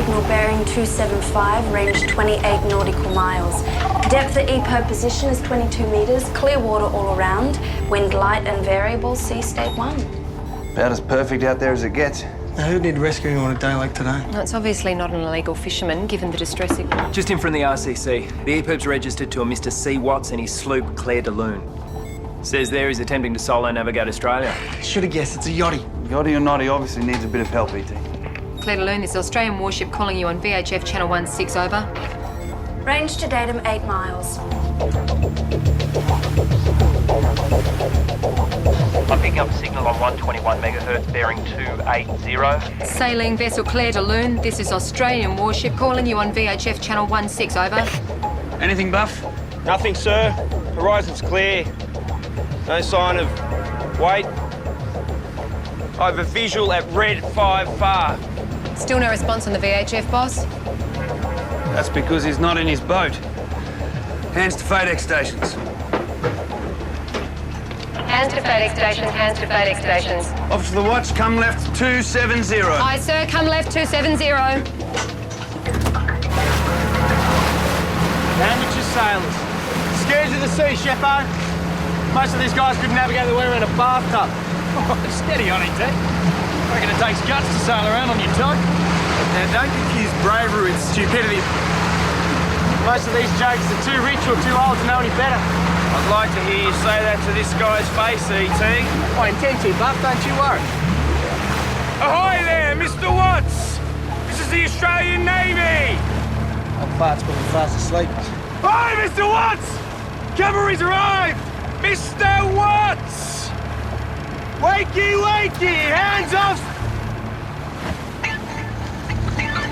signal bearing 275, range 28 nautical miles. Depth at EPIRB position is 22 metres, clear water all around, wind light and variable, sea state 1. About as perfect out there as it gets. Now, who'd need rescuing on a day like today? No, it's obviously not an illegal fisherman, given the distress signal. Just in from the RCC. The EPIRB's registered to a Mr. C. Watts and his sloop, Claire de Lune. Says there he's attempting to solo navigate Australia. Should have guessed, it's a yachty. Yachty or not, he obviously needs a bit of help, E.T. Clare de Lune, this is Australian warship calling you on VHF channel 16, over. Range to datum 8 miles. I'm picking up a signal on 121 megahertz, bearing 280. Sailing vessel Clare de Lune, this is Australian warship calling you on VHF channel 16, over. Anything, Buff? Nothing, sir. Horizon's clear. No sign of weight. I have a visual at red 5 far. Still no response on the VHF, boss? That's because he's not in his boat. Hands to FADEX stations. Hands to FADEX stations, hands to FADEX stations. Officer of the watch, come left 270. Aye, sir, come left 270. Amateur sailors. Scared of the sea, Sheppo. Most of these guys couldn't navigate the way around a bathtub. Steady on it, Ted. Reckon it takes guts to sail around on your tug. Now, don't confuse bravery with stupidity. Most of these jokes are too rich or too old to know any better. I'd like to hear you say that to this guy's face, E.T. I intend to, Buff, don't you worry. Ahoy there, Mr. Watts! This is the Australian Navy! Our fart's probably fast asleep. Hi, Mr. Watts! Cavalry's arrived! Mr. Watts! Wakey, wakey! Hands off!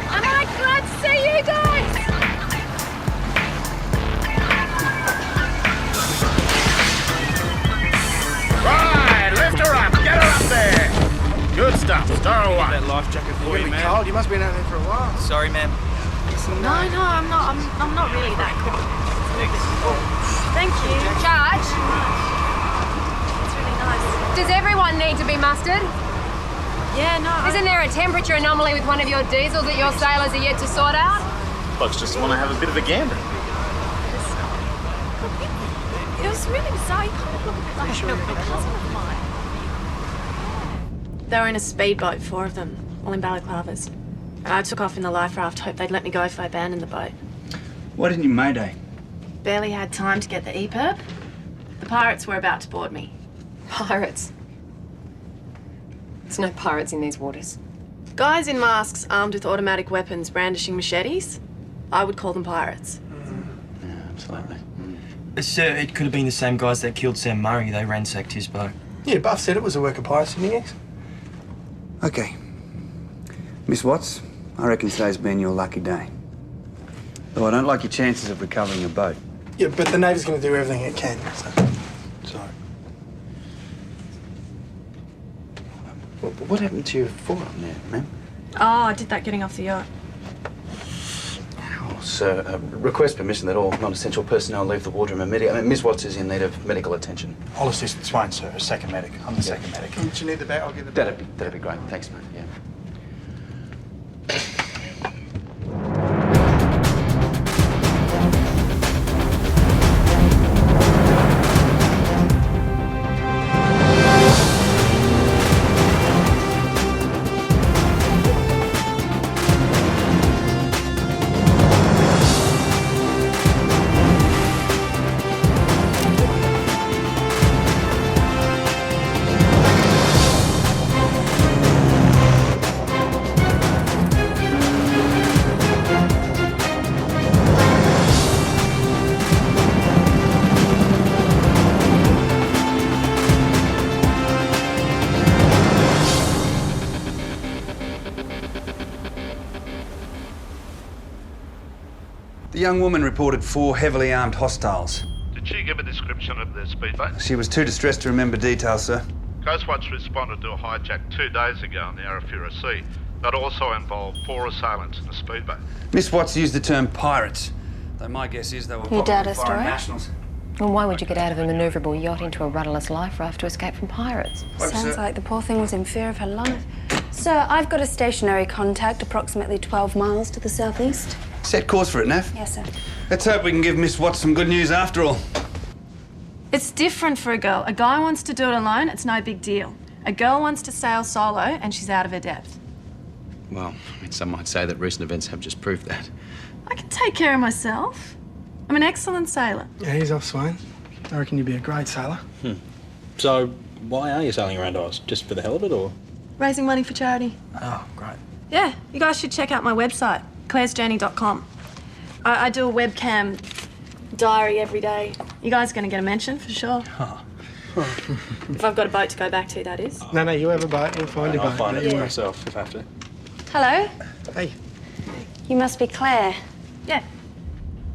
Am I glad to see you guys? Right, lift her up. Get her up there. Good stuff. Star away. That life jacket for you, man. Cold. You must have been out there for a while. Sorry, ma'am. No, I'm not really that cold. Thank you. Charge. It's really nice. Does everyone need to be mustered? Yeah, no. Isn't there a temperature anomaly with one of your diesels that your sailors are yet to sort out? Folks just want to have a bit of a gander. It was really bizarre. You kind of look a bit like a cousin of mine. They were in a speedboat, 4 of them, all in balaclavas. I took off in the life raft, hoped they'd let me go if I abandoned the boat. Why didn't you mayday? Barely had time to get the EPIRB. The pirates were about to board me. Pirates. There's no pirates in these waters. Guys in masks armed with automatic weapons brandishing machetes. I would call them pirates. Yeah, absolutely. Sir, it could have been the same guys that killed Sam Murray. They ransacked his boat. Yeah, Buff said it was a work of pirates, didn't he, X? Okay. Miss Watts, I reckon today's been your lucky day. Though I don't like your chances of recovering a boat. Yeah, but the Navy's going to do everything it can, so... Sorry. What happened to your forearm there, ma'am? Oh, I did that getting off the yacht. Oh, sir, request permission that all non-essential personnel leave the wardroom immediately. Miss Watts is in need of medical attention. All assistants won't, sir. A second medic. I'm the second medic. Do you need the bag? I'll give the bag. That'd be great. Thanks, mate. Yeah. The young woman reported 4 heavily armed hostiles. Did she give a description of the speedboat? She was too distressed to remember details, sir. Coastwatch responded to a hijack 2 days ago on the Arafura Sea that also involved 4 assailants in a speedboat. Miss Watts used the term pirates, though my guess is they were You doubt probably her foreign story? nationals. Well, why would you get out of a manoeuvrable yacht into a rudderless life raft to escape from pirates? Sounds like the poor thing was in fear of her life. Sir, I've got a stationary contact approximately 12 miles to the southeast. Set course for it, Nav. Yes, sir. Let's hope we can give Miss Watts some good news after all. It's different for a girl. A guy wants to do it alone, it's no big deal. A girl wants to sail solo, and she's out of her depth. Well, I mean, some might say that recent events have just proved that. I can take care of myself. I'm an excellent sailor. Yeah, he's off, Swain. I reckon you'd be a great sailor. So, why are you sailing around Oz? Just for the hell of it, or? Raising money for charity. Oh, great. Yeah, you guys should check out my website, claresjourney.com. I do a webcam diary every day. You guys are going to get a mention for sure. If I've got a boat to go back to, that is. No, you have a boat. We'll find your boat. I'll find Don't it you worry. myself if I have to. Hello? Hey. You must be Claire. Yeah.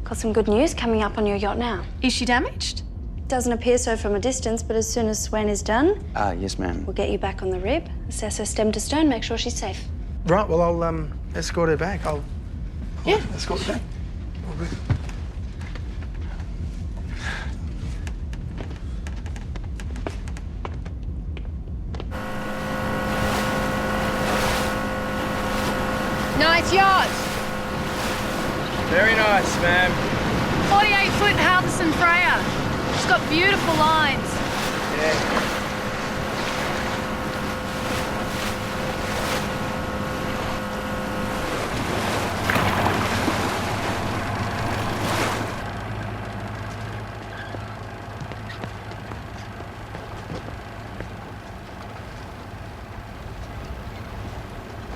Got some good news coming up on your yacht now. Is she damaged? Doesn't appear so from a distance, but as soon as Swain is done, Yes, ma'am. we'll get you back on the rib, assess her stem to stern, make sure she's safe. Right, well, I'll escort her back. I'll Yeah. escort her back. All good. Nice yacht. Very nice, ma'am. 48-foot Halverson Freya. She's got beautiful lines. Yeah.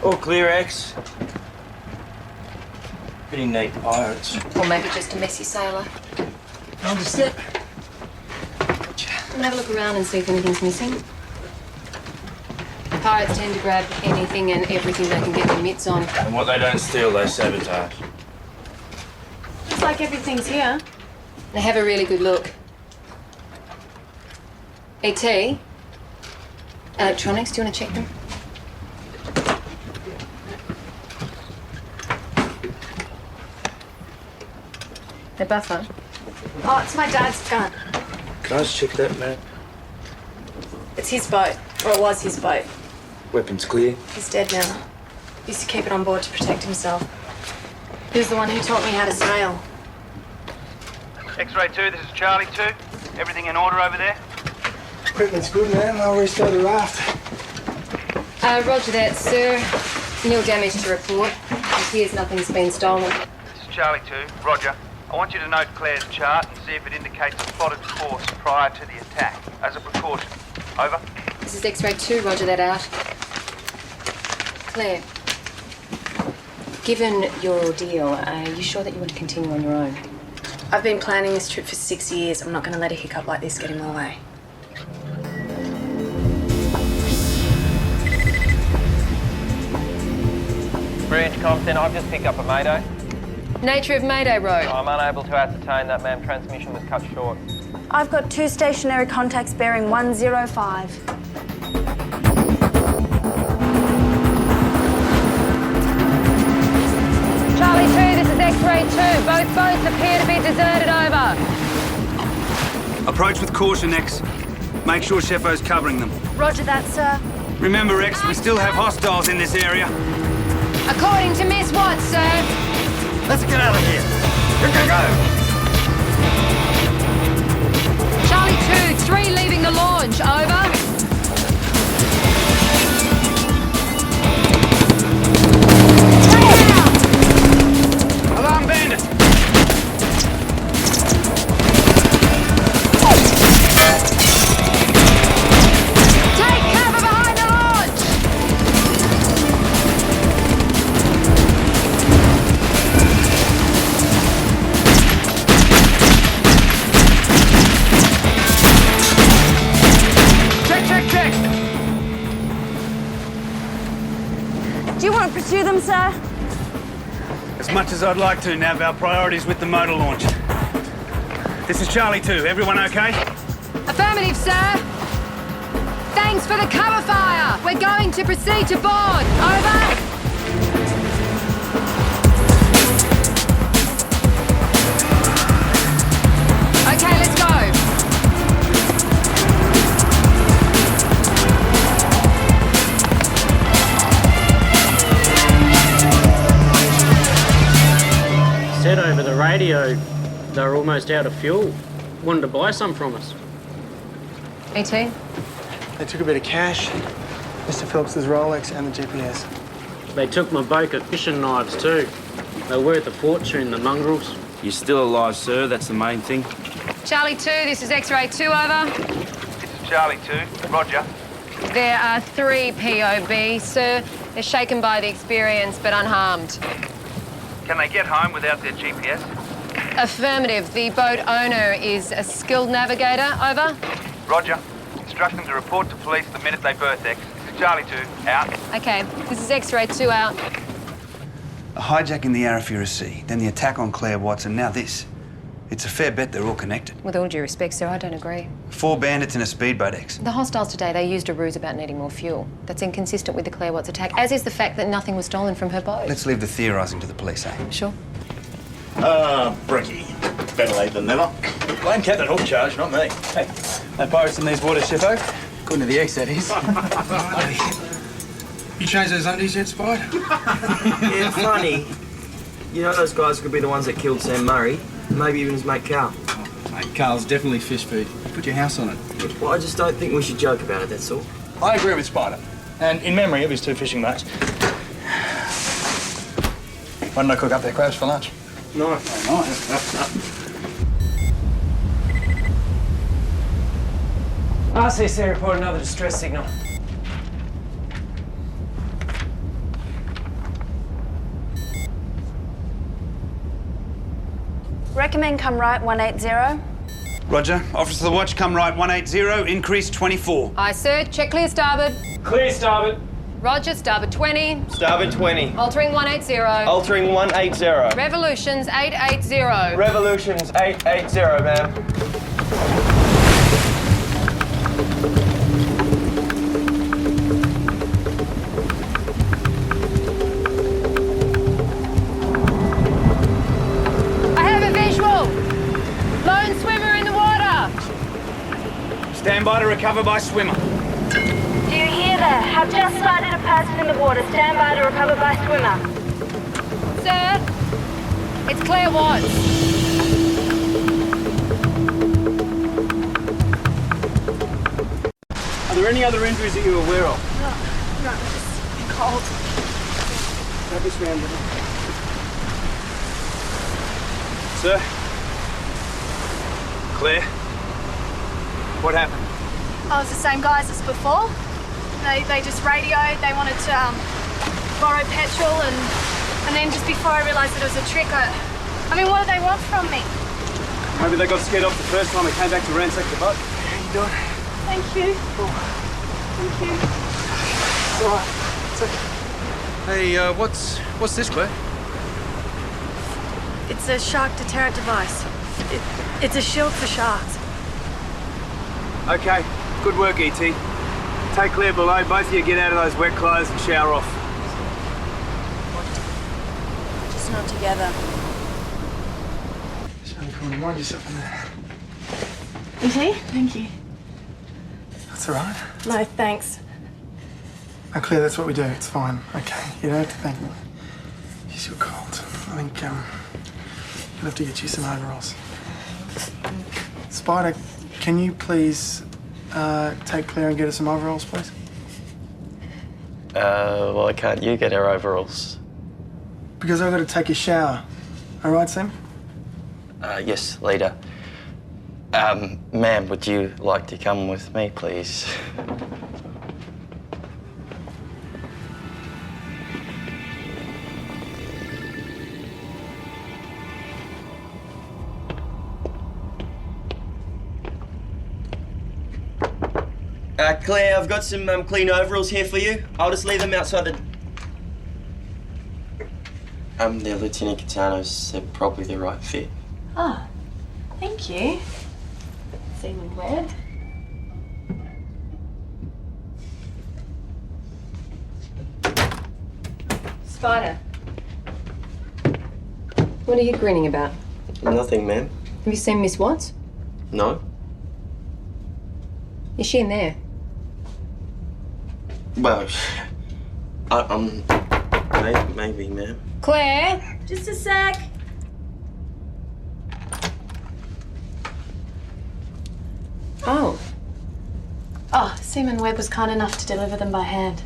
All clear, X. Pretty neat pirates. Or maybe just a messy sailor. Understood. We'll have a look around and see if anything's missing. Pirates tend to grab anything and everything they can get their mitts on. And what they don't steal, they sabotage. Looks like everything's here. Now have a really good look. ET? Electronics, do you want to check them? The buffer. Oh, it's my dad's gun. Can I just check that, man? It's his boat, or it was his boat. Weapons clear. He's dead now. Used to keep it on board to protect himself. He was the one who taught me how to sail. X-ray 2, this is Charlie 2. Everything in order over there? Equipment's good, man. I'll restart the raft. Roger that, sir. Nil damage to report. It appears nothing's been stolen. This is Charlie 2. Roger. I want you to note Claire's chart and see if it indicates a plotted course prior to the attack, as a precaution. Over. This is X-ray 2, roger that out. Claire, given your ordeal, are you sure that you want to continue on your own? I've been planning this trip for 6 years. I'm not going to let a hiccup like this get in my way. Branch Compton, I've just picked up a mayday. Nature of Mayday Road. I'm unable to ascertain that, ma'am. Transmission was cut short. I've got 2 stationary contacts bearing 105. Charlie 2, this is X-ray 2. Both boats appear to be deserted over. Approach with caution, X. Make sure Sheffo's covering them. Roger that, sir. Remember, X, we still have hostiles in this area. According to Miss Watts, sir. Let's get out of here. Go! Charlie 2, 3 leaving the launch, over. Alarm bandit! Take cover behind the launch! Check! Do you want to pursue them, sir? As much as I'd like to, Nav, our priority's with the motor launch. This is Charlie 2. Everyone okay? Affirmative, sir. Thanks for the cover fire. We're going to proceed to board. Over. Okay, let's go. radio they were almost out of fuel. Wanted to buy some from us. ET? They took a bit of cash, Mr. Phillips's Rolex and the GPS. They took my boat fishing knives too. They're worth a fortune, the mongrels. You're still alive, sir. That's the main thing. Charlie 2, this is X-ray 2, over. This is Charlie 2. Roger. There are 3 POB, sir. They're shaken by the experience, but unharmed. Can they get home without their GPS? Affirmative. The boat owner is a skilled navigator, over. Roger. Instruct them to report to police the minute they berth X. This is Charlie 2. Out. Okay, this is X-ray 2, out. A hijack in the Arafura Sea, then the attack on Claire Watts, and now this. It's a fair bet they're all connected. With all due respect, sir, I don't agree. 4 bandits in a speedboat, X. The hostiles today, they used a ruse about needing more fuel. That's inconsistent with the Clare Watts attack, as is the fact that nothing was stolen from her boat. Let's leave the theorising to the police, eh? Sure. Brekkie. Better late than never. Blame Captain Hook charge, not me. Hey, no pirates in these waters, Sheffo. According to the X, that is. You changed those undies yet, Spider? Yeah, funny. You know those guys could be the ones that killed Sam Murray? Maybe even his mate Carl. Mate, Carl's definitely fish food. Put your house on it. Well, I just don't think we should joke about it, that's all. I agree with Spider. And in memory of his 2 fishing mates. Why didn't I cook up their crabs for lunch? No. Nice. RCC report another distress signal. Recommend come right 180. Roger. Officer of the watch, come right 180, increase 24. Aye, sir. Check clear starboard. Clear starboard. Roger, starboard 20. Starboard 20. Altering 180. Altering 180. Revolutions 880. Revolutions 880, ma'am. Lone swimmer in the water! Stand by to recover by swimmer. Do you hear that? Have just sighted a person in the water. Stand by to recover by swimmer. Sir, it's Claire Watts. Are there any other injuries that you're aware of? No, just cold. Grab this man, Sir? Claire? What happened? Oh, it's the same guys as before. They just radioed. They wanted to borrow petrol, and then just before I realised that it was a trick, I mean, what do they want from me? Maybe they got scared off the first time and came back to ransack the boat. How you doing? Thank you. Thank you. It's all right. It's okay. Hey, what's this, Claire? It's a shark deterrent device. It's a shield for sharks. Okay, good work, E.T. Take Claire below, both of you get out of those wet clothes and shower off. Just not together. Charlie, come on, mind yourself in there. Okay, thank you. That's all right. No, thanks. Oh, Claire, that's what we do. It's fine. Okay, you don't have to thank me. Jeez, you're cold. I think, you'll have to get you some overalls. Spider, can you please take Claire and get her some overalls, please? Why can't you get her overalls? Because I've got to take a shower. All right, Sam? Yes, leader. Ma'am, would you like to come with me, please? Claire, I've got some clean overalls here for you. I'll just leave them outside the... They're Lieutenant Catano's. They're probably the right fit. Oh, thank you. Seaman Webb. Spider. What are you grinning about? Nothing, ma'am. Have you seen Miss Watts? No? Is she in there? Well, maybe, ma'am. Claire? Just a sec. Oh. Oh, Seaman Webb was kind enough to deliver them by hand.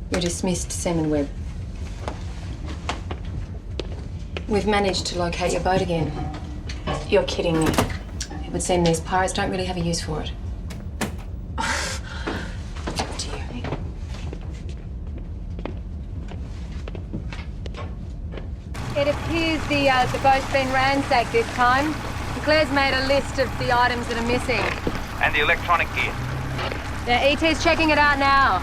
You're dismissed, Seaman Webb. We've managed to locate your boat again. You're kidding me. It would seem these pirates don't really have a use for it. It appears the boat's been ransacked this time. Claire's made a list of the items that are missing. And the electronic gear. Yeah, ET's checking it out now.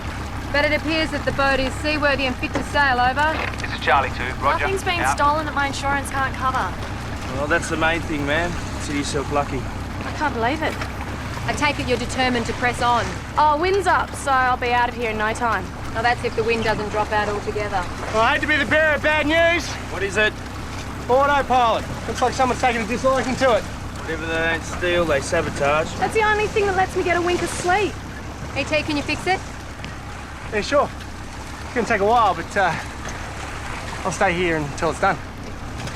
But it appears that the boat is seaworthy and fit to sail, over. This is Charlie 2, roger. Nothing's been Out. stolen that my insurance can't cover. Well, that's the main thing, man. Consider yourself lucky. I can't believe it. I take it you're determined to press on. Oh, wind's up, so I'll be out of here in no time. Now that's if the wind doesn't drop out altogether. Well, I hate to be the bearer of bad news. What is it? Autopilot. Looks like someone's taken a disliking to it. Whatever they don't steal, they sabotage. That's the only thing that lets me get a wink of sleep. ET, can you fix it? Yeah, sure. It's gonna take a while, but I'll stay here until it's done.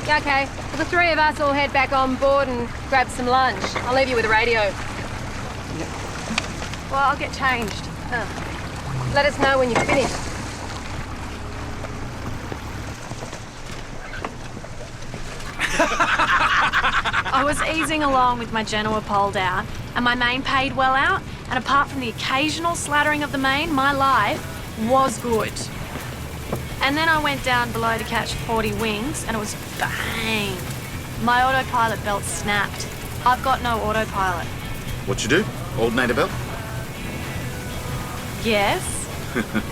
Yeah, okay. Well, the three of us will head back on board and grab some lunch. I'll leave you with the radio. Well, I'll get changed. Let us know when you've finished. I was easing along with my Genoa poled out, and my main paid well out, and apart from the occasional slattering of the main, my life was good. And then I went down below to catch 40 wings, and it was bang. My autopilot belt snapped. I've got no autopilot. What you do? Old native belt? Yes.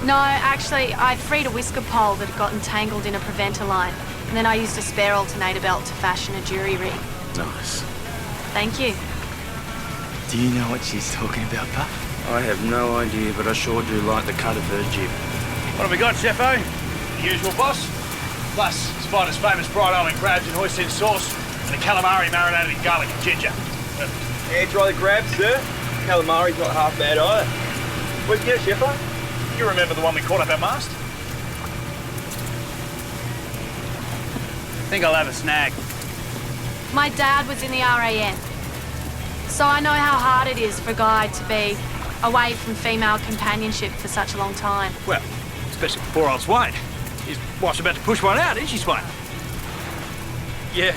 No, actually, I freed a whisker pole that had got entangled in a preventer line, and then I used a spare alternator belt to fashion a jury rig. Nice. Thank you. Do you know what she's talking about, Puff? I have no idea, but I sure do like the cut of her jib. What have we got, Chefo? The usual boss? Plus, Spider's famous fried Owen crabs in hoisin sauce and a calamari marinated in garlic and ginger. Yeah, try the crabs, sir. Calamari's not half bad either. Where'd you get it, Chefo? You remember the one we caught up our mast? Think I'll have a snack. My dad was in the RAN, so I know how hard it is for a guy to be away from female companionship for such a long time. Well, especially for poor old Swain. His wife's about to push one out, isn't she, Swain? Yeah,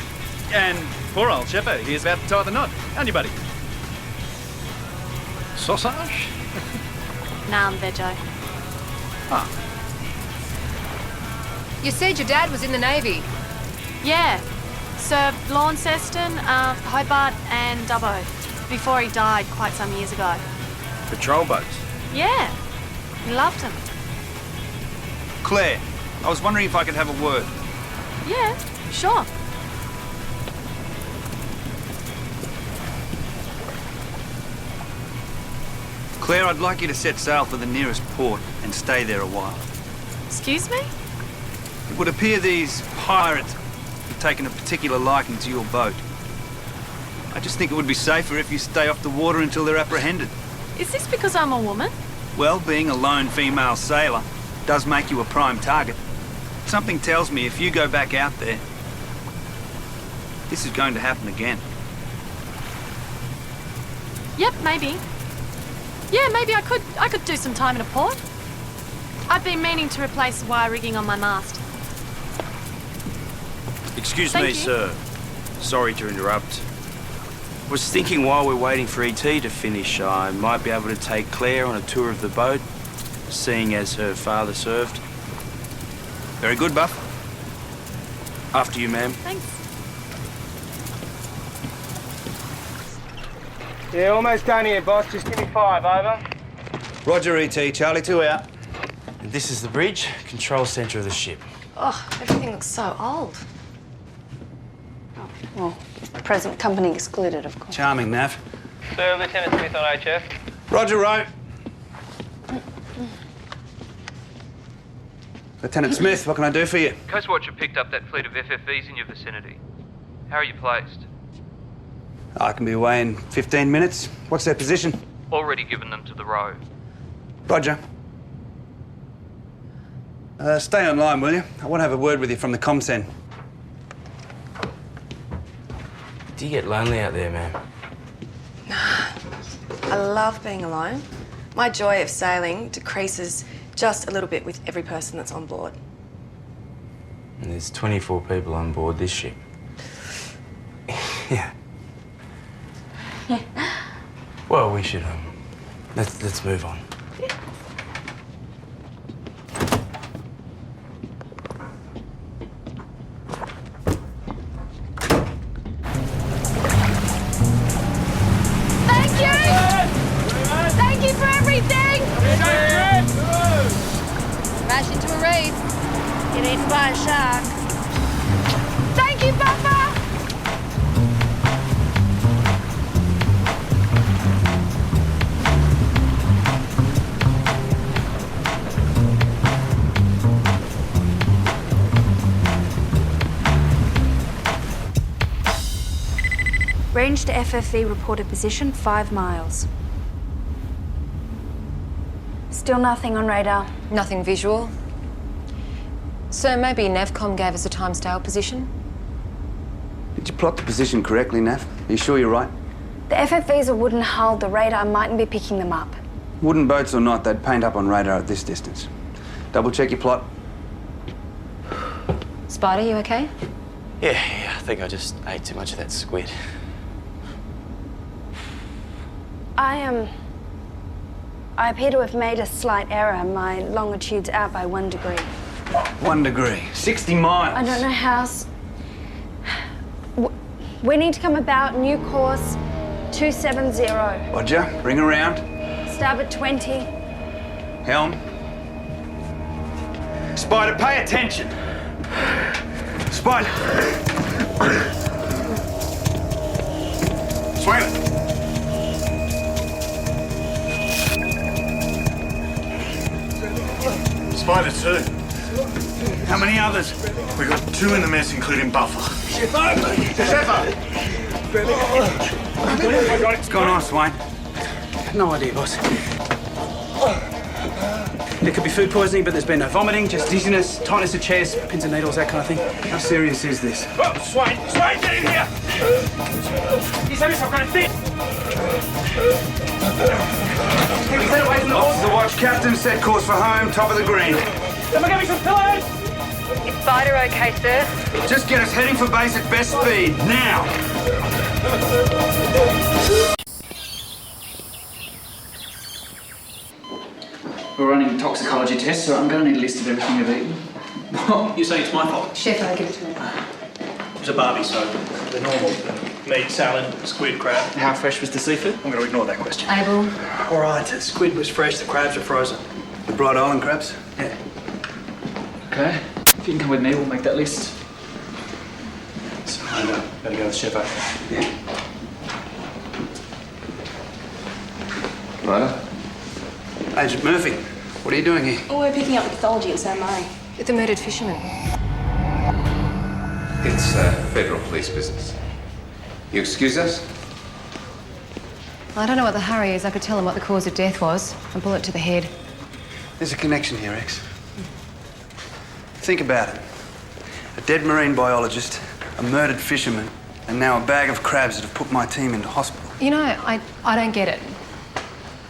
and poor old Sheppo, he's about to tie the knot. Aren't you, buddy? Sausage? Nah, I'm vejo. Ah. You said your dad was in the Navy. Yeah, served Launceston, Hobart and Dubbo before he died quite some years ago. Patrol boats? Yeah, he loved them. Claire, I was wondering if I could have a word. Yeah, sure. Claire, I'd like you to set sail for the nearest port and stay there a while. Excuse me? It would appear these pirates have taken a particular liking to your boat. I just think it would be safer if you stay off the water until they're apprehended. Is this because I'm a woman? Well, being a lone female sailor does make you a prime target. Something tells me if you go back out there, this is going to happen again. Yep, maybe. Yeah, maybe I could do some time in a port. I've been meaning to replace the wire rigging on my mast. Excuse Thank me, you. sir. Sorry to interrupt. Was thinking while we're waiting for ET to finish, I might be able to take Claire on a tour of the boat, seeing as her father served. Very good, Buff. After you, ma'am. Thanks. Yeah, almost done here, boss. Just give me 5, over. Roger, ET. Charlie 2 out. And this is the bridge, control centre of the ship. Oh, everything looks so old. Oh, well, present company excluded, of course. Charming, Nav. Sir, Lieutenant Smith on HF. Roger, Rowe. Lieutenant Smith, what can I do for you? Coast Watcher picked up that fleet of FFVs in your vicinity. How are you placed? I can be away in 15 minutes. What's their position? Already given them to the row. Roger. Stay online, will you? I want to have a word with you from the comsen. Do you get lonely out there, man? I love being alone. My joy of sailing decreases just a little bit with every person that's on board. And there's 24 people on board this ship. Yeah. Well, we should, let's move on. Thank you for everything! Smash into a reef. Get eaten by a shark. Thank you, Papa! Range to FFV reported position 5 miles. Still nothing on radar. Nothing visual. So maybe Navcom gave us a timescale position? Did you plot the position correctly, Nav? Are you sure you're right? The FFV's a wooden hull. The radar mightn't be picking them up. Wooden boats or not, they'd paint up on radar at this distance. Double check your plot. Spider, you okay? Yeah, I think I just ate too much of that squid. I appear to have made a slight error. My longitude's out by 1 degree. 1 degree. 60 miles. I don't know how. We need to come about. New course 270. Roger. Bring around. Starboard 20. Helm. Spider, pay attention. Spider. Swing it. Spider 2. How many others? We got 2 in the mess, including Buffer. What's going on, Swain? No idea, boss. There could be food poisoning, but there's been no vomiting, just dizziness, tightness of chest, pins and needles, that kind of thing. How serious is this? Oh, Swain, get in here! He's having some kind of fit. Officer watch, captain, set course for home, top of the green. Someone get me some pillows! Is Spider okay, sir? Just get us heading for base at best speed, now! We're running toxicology tests, so I'm going to need a list of everything you've eaten. What? You're saying it's my fault? Chef, I'll give it to him. It was a barbie, so the normal meat, salad, squid, crab. How fresh was the seafood? I'm going to ignore that question. Abel? All right, the squid was fresh, the crabs are frozen. The Bright Island crabs? Yeah. Okay. If you can come with me, we'll make that list. So, better go with Chef. Yeah. Right. Agent Murphy, what are you doing here? Oh, we're picking up the pathology at St. Murray. The murdered fisherman. It's federal police business. You excuse us? I don't know what the hurry is. I could tell him what the cause of death was. A bullet to the head. There's a connection here, X. Think about it. A dead marine biologist, a murdered fisherman, and now a bag of crabs that have put my team into hospital. You know, I don't get it.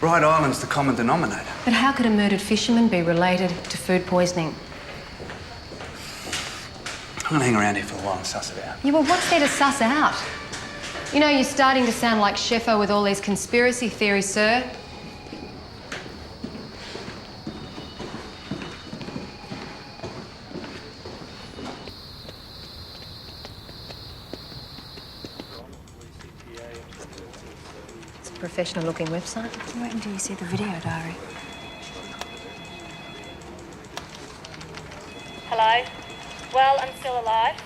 Bright Island's the common denominator. But how could a murdered fisherman be related to food poisoning? I'm gonna hang around here for a while and suss it out. Yeah, well, what's there to suss out? You know, you're starting to sound like Sheffo with all these conspiracy theories, sir. It's a professional-looking website. Wait until you see the video diary. Hello? Well, I'm still alive.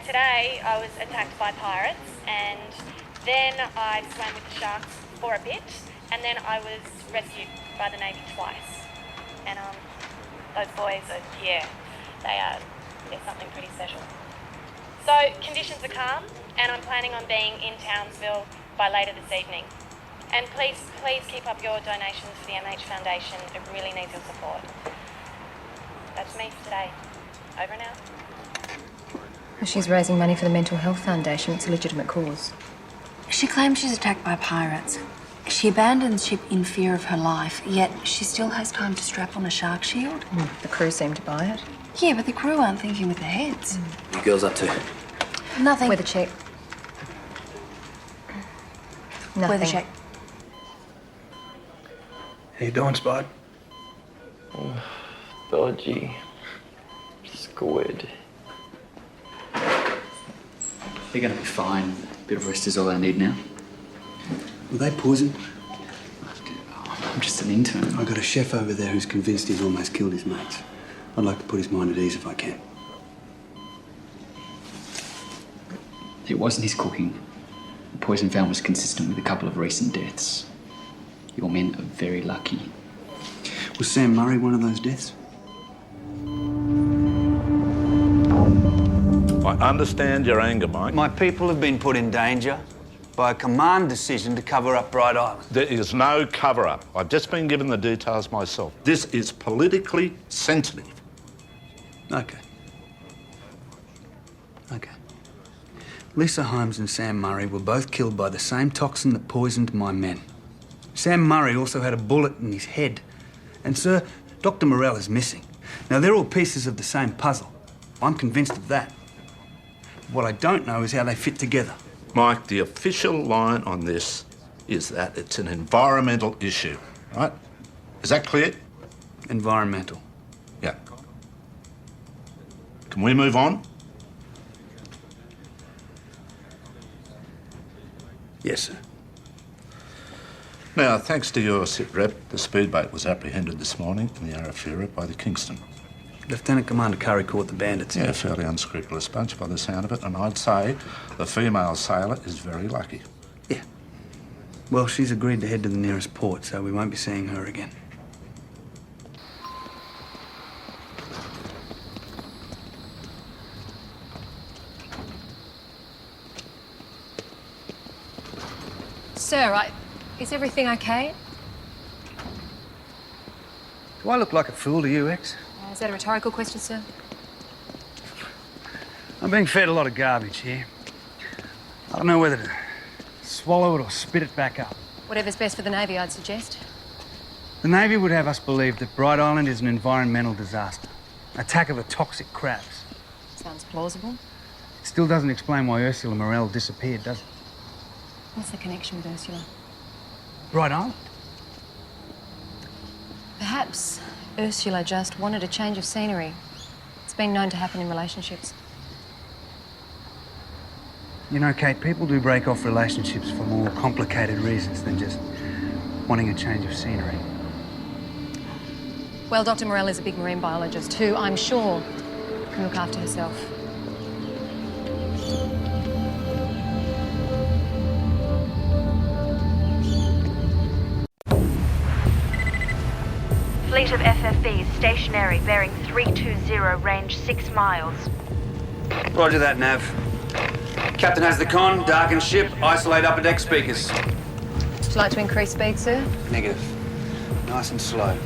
Today I was attacked by pirates and then I swam with the sharks for a bit and then I was rescued by the Navy twice. And those boys are, yeah, they're something pretty special. So conditions are calm and I'm planning on being in Townsville by later this evening. And please keep up your donations for the MH Foundation. It really needs your support. That's me for today. Over and out. Well, she's raising money for the Mental Health Foundation. It's a legitimate cause. She claims she's attacked by pirates. She abandoned ship in fear of her life, yet she still has time to strap on a shark shield. The crew seem to buy it. Yeah, but the crew aren't thinking with their heads. What are you girls up to? Nothing. Weather check. Nothing. Weather check. How you doing, Spud? Dodgy. Squid. They're going to be fine. A bit of rest is all they need now. Were they poisoned? I'm just an intern. I've got a chef over there who's convinced he's almost killed his mates. I'd like to put his mind at ease if I can. It wasn't his cooking. The poison found was consistent with a couple of recent deaths. Your men are very lucky. Was Sam Murray one of those deaths? I understand your anger, Mike. My people have been put in danger by a command decision to cover up Bright Island. There is no cover-up. I've just been given the details myself. This is politically sensitive. Okay. Lisa Holmes and Sam Murray were both killed by the same toxin that poisoned my men. Sam Murray also had a bullet in his head. And, sir, Dr. Morell is missing. Now, they're all pieces of the same puzzle. I'm convinced of that. What I don't know is how they fit together. Mike, the official line on this is that it's an environmental issue, right? Is that clear? Environmental. Yeah. Can we move on? Yes, sir. Now, thanks to your sit rep, the speedboat was apprehended this morning in the EPIRB by the Kingston. Lieutenant Commander Curry caught the bandits. Yeah, a fairly unscrupulous bunch by the sound of it, and I'd say the female sailor is very lucky. Yeah. Well, she's agreed to head to the nearest port, so we won't be seeing her again. Sir, is everything okay? Do I look like a fool to you, X? Is that a rhetorical question, sir? I'm being fed a lot of garbage here. I don't know whether to swallow it or spit it back up. Whatever's best for the Navy, I'd suggest. The Navy would have us believe that Bright Island is an environmental disaster. Attack of a toxic crabs. Sounds plausible. It still doesn't explain why Ursula Morell disappeared, does it? What's the connection with Ursula? Bright Island? Perhaps Ursula just wanted a change of scenery. It's been known to happen in relationships. You know, Kate, people do break off relationships for more complicated reasons than just wanting a change of scenery. Well, Dr. Morell is a big marine biologist who, I'm sure, can look after herself. Fleet of FFBs stationary, bearing 320, range 6 miles. Roger that, Nav. Captain has the con, darken ship, isolate upper deck speakers. Would you like to increase speed, sir? Negative. Nice and slow.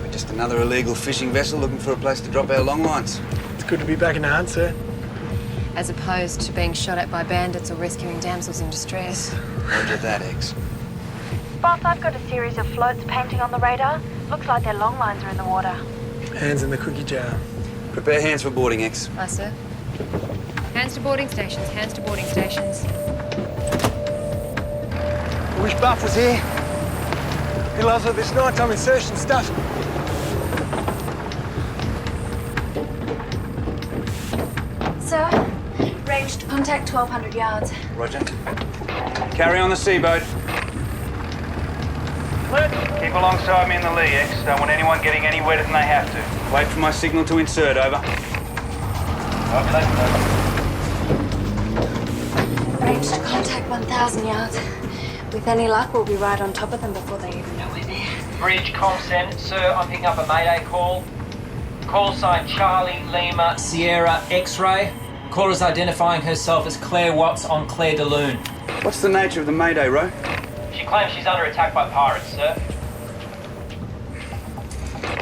We're just another illegal fishing vessel looking for a place to drop our long lines. It's good to be back in the hunt, sir. As opposed to being shot at by bandits or rescuing damsels in distress. Roger that, X. Boss, I've got a series of floats painting on the radar. Looks like their long lines are in the water. Hands in the cookie jar. Prepare hands for boarding, X. Aye, sir. Hands to boarding stations, hands to boarding stations. I wish Buff was here. He loves all this nighttime insertion stuff. Sir, range to contact 1,200 yards. Roger. Carry on the seaboat. Keep alongside me in the lee, X. Don't want anyone getting any wetter than they have to. Wait for my signal to insert, over. Range to contact 1,000 yards. With any luck, we'll be right on top of them before they even know we're there. Bridge consent, sir. I'm picking up a mayday call. Call sign Charlie Lima Sierra X-ray. Caller's identifying herself as Claire Watts on Claire de Lune. What's the nature of the mayday, Ro? She claims she's under attack by pirates, sir.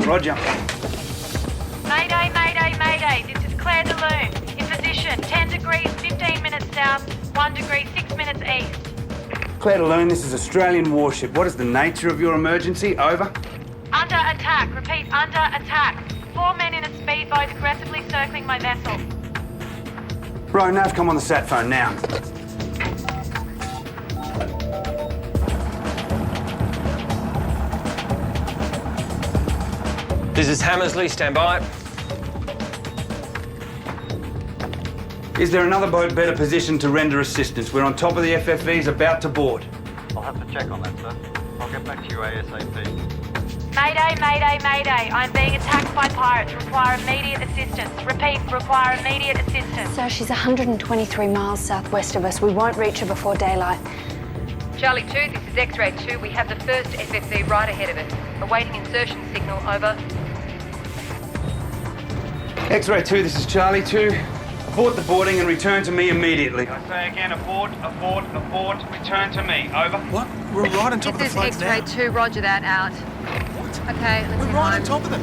Roger. Mayday, mayday, mayday. This is Claire de Lune. In position, 10 degrees, 15 minutes south, 1 degree, 6 minutes east. Claire de Lune, this is Australian warship. What is the nature of your emergency? Over. Under attack. Repeat, under attack. 4 men in a speedboat aggressively circling my vessel. Right, Nav, come on the sat phone now. This is Hammersley, stand by. Is there another boat better positioned to render assistance? We're on top of the FFVs, about to board. I'll have to check on that, sir. I'll get back to you ASAP. Mayday, mayday, mayday. I'm being attacked by pirates. Require immediate assistance. Repeat, require immediate assistance. Sir, she's 123 miles southwest of us. We won't reach her before daylight. Charlie 2, this is X-ray 2. We have the first FFV right ahead of us. Awaiting insertion signal, over. X-ray 2, this is Charlie 2. Abort the boarding and return to me immediately. I say again, abort, abort, abort. Return to me. Over. What? We're right on top of the flags now. This is X-ray 2, roger that, out. Okay, let's We're head right home. on top of them.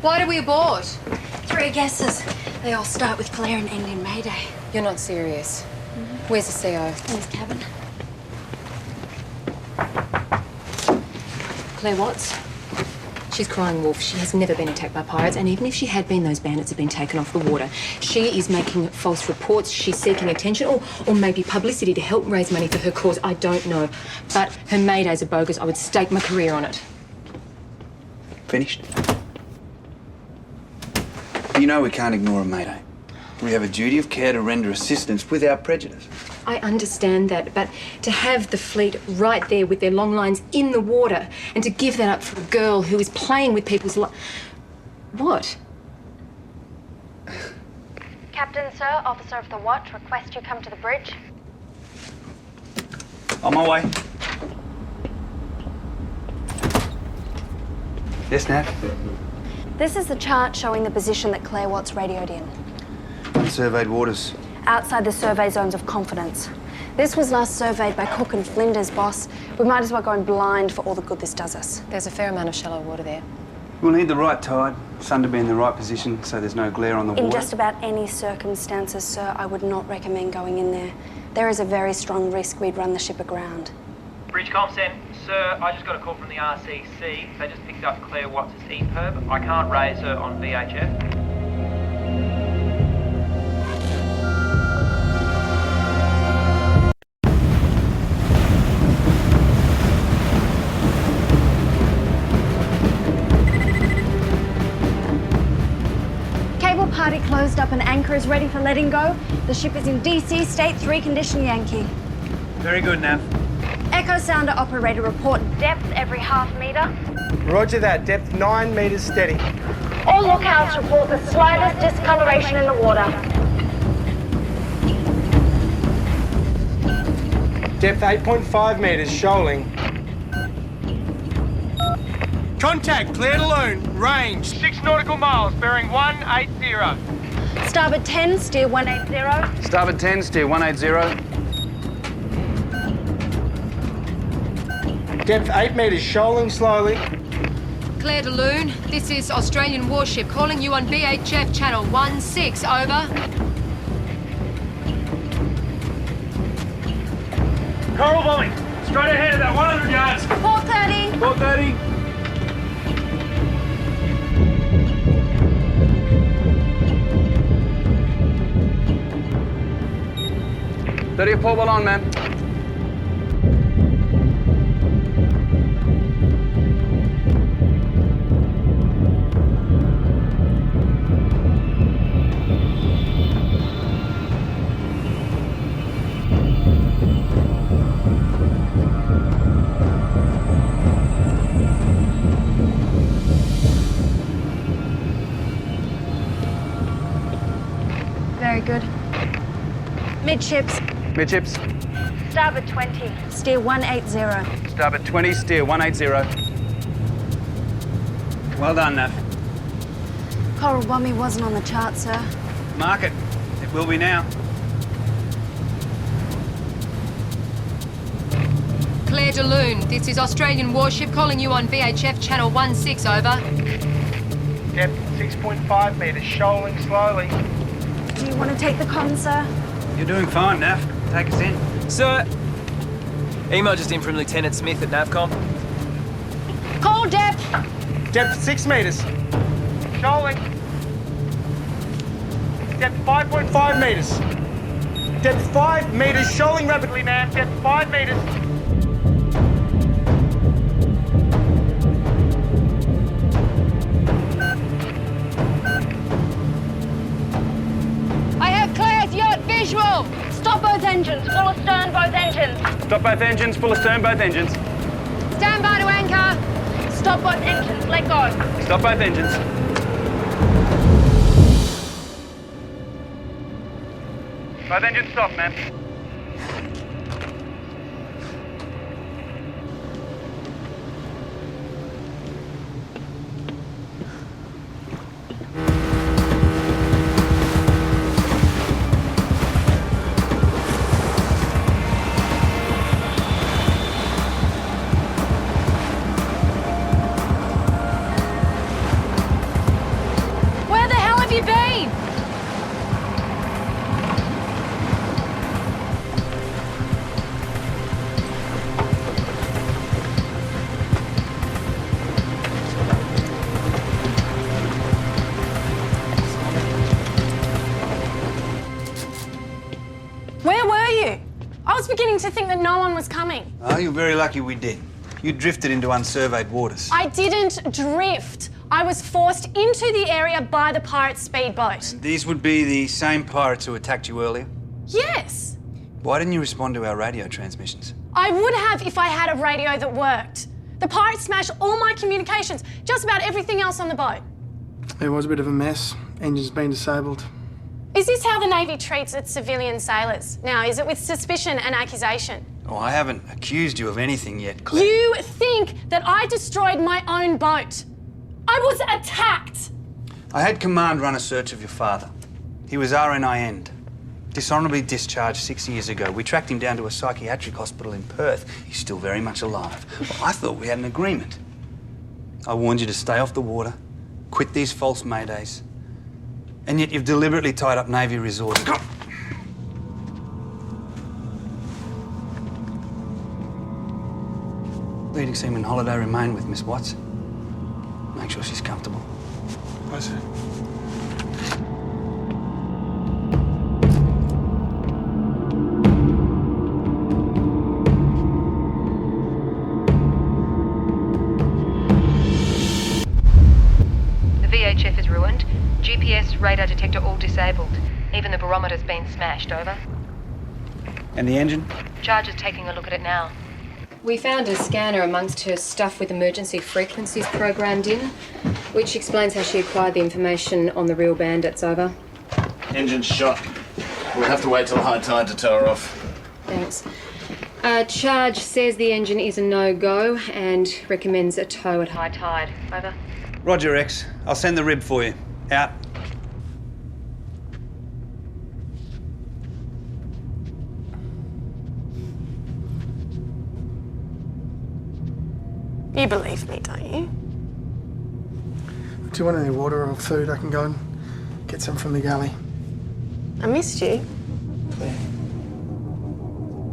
Why did we abort? 3 guesses. They all start with Claire and end in Mayday. You're not serious. Where's the CO? In his cabin. Claire Watts? She's crying wolf. She has never been attacked by pirates, and even if she had been, those bandits have been taken off the water. She is making false reports. She's seeking attention or maybe publicity to help raise money for her cause. I don't know. But her Maydays are bogus. I would stake my career on it. Finished? You know we can't ignore a mayday. We have a duty of care to render assistance without prejudice. I understand that, but to have the fleet right there with their long lines in the water and to give that up for a girl who is playing with people's lives... What? Captain, sir, officer of the watch, request you come to the bridge. On my way. Yes, Nav? This is the chart showing the position that Claire Watts radioed in. Unsurveyed waters. Outside the survey zones of confidence. This was last surveyed by Cook and Flinders, boss. We might as well go in blind for all the good this does us. There's a fair amount of shallow water there. We'll need the right tide, sun to be in the right position so there's no glare on the water. In just about any circumstances, sir, I would not recommend going in there. There is a very strong risk we'd run the ship aground. Bridge Compsen, sir, I just got a call from the RCC. They just picked up Claire Watts' EPIRB. I can't raise her on VHF. Cable party closed up and anchor is ready for letting go. The ship is in DC State 3 condition, Yankee. Very good, Nav. Echo sounder operator report depth every half metre. Roger that. Depth 9 metres steady. All lookouts report the slightest discoloration in the water. Depth 8.5 metres, shoaling. Contact, Claire de Lune. Range 6 nautical miles, bearing 180. Starboard 10, steer 180. Starboard 10, steer 180. Depth 8 metres, shoaling slowly. Claire de Lune, this is Australian warship calling you on VHF channel 16, over. Coral bombing. Straight ahead about 100 yards. 430. 430. Dirty port well on, man. Very good. Midships. Midships. Starboard 20, steer 180. Starboard 20, steer 180. Well done, Nav. Coral Bommy wasn't on the chart, sir. Mark it. It will be now. Claire de Lune, this is Australian warship calling you on VHF channel 16, over. Depth 6.5 metres, shoaling slowly. Do you want to take the con, sir? You're doing fine, Nav. Take us in. Sir, email just in from Lieutenant Smith at NAVCOM. Call depth. Depth 6 metres. Shoaling. Depth 5.5 metres. Depth 5 metres, shoaling rapidly, ma'am. Depth 5 metres. I have Claire's yacht visual. Stop both engines. Full astern, both engines. Stop both engines, full astern, both engines. Stand by to anchor. Stop both engines. Let go. Stop both engines. Both engines stop, ma'am. Where the hell have you been? Where were you? I was beginning to think that no one was coming. Oh, you're very lucky we did. You drifted into unsurveyed waters. I didn't drift. I was forced into the area by the pirate speedboat. These would be the same pirates who attacked you earlier? Yes. Why didn't you respond to our radio transmissions? I would have if I had a radio that worked. The pirates smashed all my communications, just about everything else on the boat. It was a bit of a mess. Engine's been disabled. Is this how the Navy treats its civilian sailors? Now, is it with suspicion and accusation? Oh, I haven't accused you of anything yet, Claire. You think that I destroyed my own boat? I was attacked! I had command run a search of your father. He was RNIN'd. Dishonourably discharged 6 years ago. We tracked him down to a psychiatric hospital in Perth. He's still very much alive. Well, I thought we had an agreement. I warned you to stay off the water, quit these false maydays, and yet you've deliberately tied up Navy resources. Leading seaman holiday remain with Miss Watts. Make sure she's comfortable. I see. The VHF is ruined. GPS, radar detector all disabled. Even the barometer's been smashed, over. And the engine? Charge is taking a look at it now. We found a scanner amongst her stuff with emergency frequencies programmed in, which explains how she acquired the information on the real bandits, over. Engine's shot. We'll have to wait till high tide to tow her off. Thanks. Charge says the engine is a no-go and recommends a tow at high tide, over. Roger, X. I'll send the rib for you. Out. You believe me, don't you? Do you want any water or food? I can go and get some from the galley. I missed you. Claire.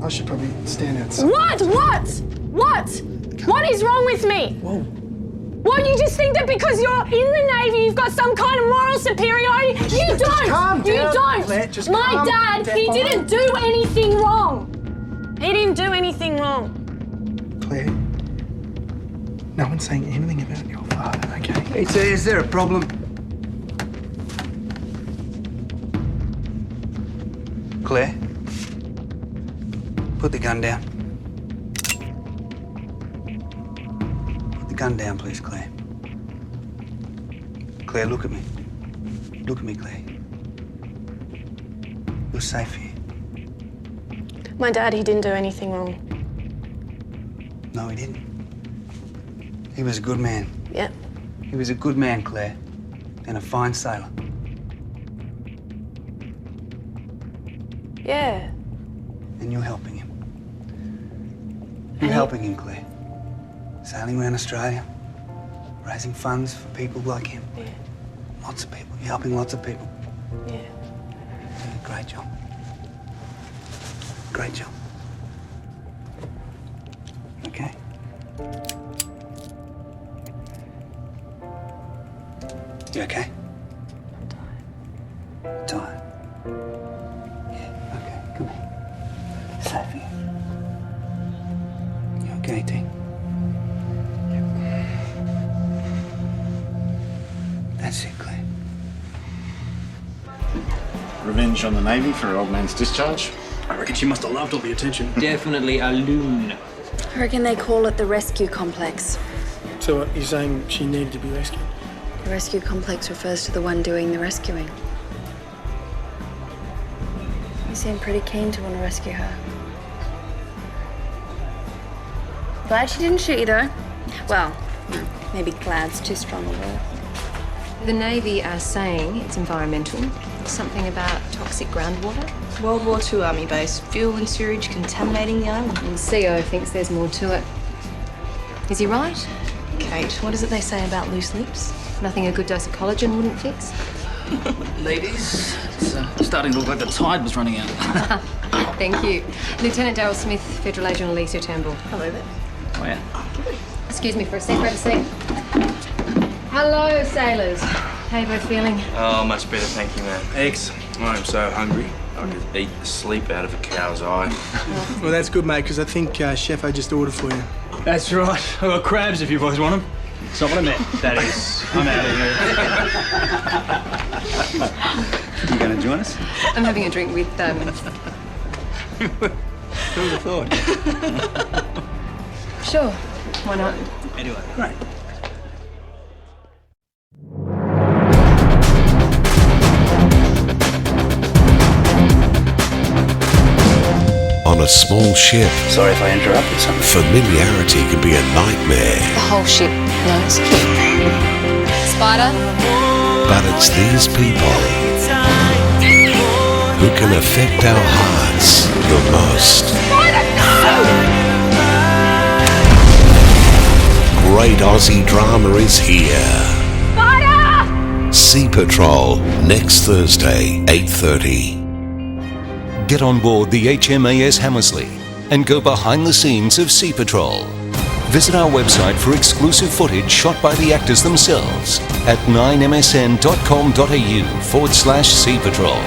I should probably stand outside. What? What is wrong with me? Whoa. What, you just think that because you're in the Navy you've got some kind of moral superiority? You don't! Calm You down, don't! Claire, just My calm dad, he down. didn't do anything wrong. He didn't do anything wrong. Claire, no one's saying anything about your father, okay? ET, is there a problem? Claire? Put the gun down. Put the gun down, please, Claire. Claire, look at me. Look at me, Claire. You're safe here. My dad, he didn't do anything wrong. No, he didn't. He was a good man. Yeah. He was a good man, Claire, and a fine sailor. Yeah. And you're helping him. You're helping him, Claire. Sailing around Australia, raising funds for people like him. Yeah. Lots of people. You're helping lots of people. Yeah. Great job. Great job. Okay. You okay? I'm tired. Yeah, okay, come here. Safe here. You okay, T? That's it, Claire. Revenge on the Navy for her old man's discharge. I reckon she must have loved all the attention. Definitely a loon. I reckon they call it the rescue complex. So what, you're saying she needed to be rescued? The rescue complex refers to the one doing the rescuing. You seem pretty keen to want to rescue her. Glad she didn't shoot you, though. Well, maybe glad's too strong a word. The Navy are saying it's environmental. Something about toxic groundwater. World War II Army base. Fuel and sewage contaminating the island. And CO thinks there's more to it. Is he right? Kate, what is it they say about loose lips? Nothing a good dose of collagen wouldn't fix. Ladies, it's starting to look like the tide was running out. Thank you. Lieutenant Darryl Smith, Federal Agent Alicia Turnbull. Hello there. Oh, yeah. Excuse me for a sec, grab a seat. Hello, sailors. How you both feeling? Oh, much better, thank you, man. Eggs. I'm so hungry. I could eat the sleep out of a cow's eye. Well, that's good, mate, because I think Chefo just ordered for you. That's right. I've got crabs if you boys want them. It's not what I meant. That is. I'm out of here. You gonna join us? I'm having a drink with Who would have thought? Sure, why not? Anyway, great. On a small ship, Sorry if I interrupted something. familiarity can be a nightmare. The whole ship knows. Spider? But it's these people who can affect our hearts the most. Great Aussie drama is here. Sea Patrol, next Thursday, 8:30. Get on board the HMAS Hammersley and go behind the scenes of Sea Patrol. Visit our website for exclusive footage shot by the actors themselves at 9msn.com.au/Sea Patrol.